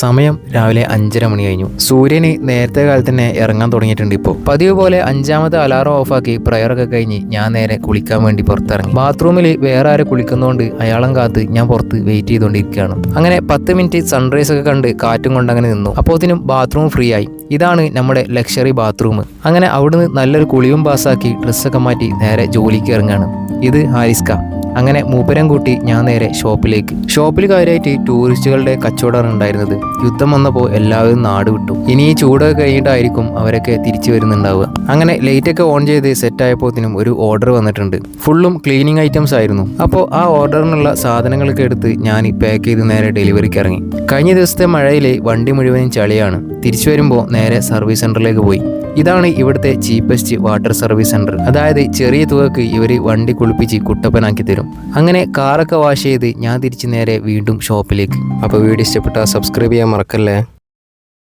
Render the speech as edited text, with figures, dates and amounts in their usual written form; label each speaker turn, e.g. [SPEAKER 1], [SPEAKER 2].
[SPEAKER 1] സമയം രാവിലെ 5:30 മണി കഴിഞ്ഞു. സൂര്യന് നേരത്തെ കാലത്ത് തന്നെ ഇറങ്ങാൻ തുടങ്ങിയിട്ടുണ്ട്. ഇപ്പോൾ പതിവ് പോലെ 5ാമത്തെ അലാറം ഓഫാക്കി പ്രയറൊക്കെ കഴിഞ്ഞ് ഞാൻ നേരെ കുളിക്കാൻ വേണ്ടി പുറത്തിറങ്ങി. ബാത്റൂമിൽ വേറെ ആരെ കുളിക്കുന്നതുകൊണ്ട് അയാളം കാത്ത് ഞാൻ പുറത്ത് വെയിറ്റ് ചെയ്തുകൊണ്ടിരിക്കുകയാണ്. അങ്ങനെ 10 മിനിറ്റ് സൺറൈസ് ഒക്കെ കണ്ട് കാറ്റും കൊണ്ട് അങ്ങനെ നിന്നു. അപ്പോഴത്തേനും ബാത്റൂം ഫ്രീ ആയി. ഇതാണ് നമ്മുടെ ലക്ഷറി ബാത്റൂം. അങ്ങനെ അവിടുന്ന് നല്ലൊരു കുളിയും പാസ്സാക്കി ഡ്രസ്സൊക്കെ മാറ്റി നേരെ ജോലിക്ക് ഇറങ്ങാണ്. ഇത് ഹാരിസ്ക. അങ്ങനെ മൂപ്പരം കൂട്ടി ഞാൻ നേരെ ഷോപ്പിൽ കാര്യമായിട്ട് ടൂറിസ്റ്റുകളുടെ കച്ചവടമാണ് ഉണ്ടായിരുന്നത്. യുദ്ധം വന്നപ്പോൾ എല്ലാവരും നാട് വിട്ടു. ഇനി ഈ ചൂടൊക്കെ കഴിഞ്ഞിട്ടായിരിക്കും അവരൊക്കെ തിരിച്ചു വരുന്നുണ്ടാവുക. അങ്ങനെ ലൈറ്റൊക്കെ ഓൺ ചെയ്ത് സെറ്റ് ആയപ്പോഴത്തേനും ഒരു ഓർഡർ വന്നിട്ടുണ്ട്. ഫുള്ളും ക്ലീനിങ് ഐറ്റംസ് ആയിരുന്നു. അപ്പോൾ ആ ഓർഡറിനുള്ള സാധനങ്ങളൊക്കെ എടുത്ത് ഞാൻ പാക്ക് ചെയ്ത് നേരെ ഡെലിവറിക്ക് ഇറങ്ങി. കഴിഞ്ഞ ദിവസത്തെ മഴയിൽ വണ്ടി മുഴുവനും ചളിയാണ്. തിരിച്ചു വരുമ്പോൾ നേരെ സർവീസ് സെന്ററിലേക്ക് പോയി. ഇതാണ് ഇവിടുത്തെ ചീപ്പസ്റ്റ് വാട്ടർ സർവീസ് സെന്റർ. അതായത് ചെറിയ തുകക്ക് ഇവർ വണ്ടി കുളിപ്പിച്ച് കുട്ടപ്പനാക്കി തരും. അങ്ങനെ കാറൊക്കെ വാഷ് ചെയ്ത് ഞാൻ തിരിച്ച് നേരെ വീണ്ടും ഷോപ്പിലേക്ക്. അപ്പോൾ വീഡിയോ ഇഷ്ടപ്പെട്ടാൽ സബ്സ്ക്രൈബ് ചെയ്യാൻ മറക്കല്ലേ.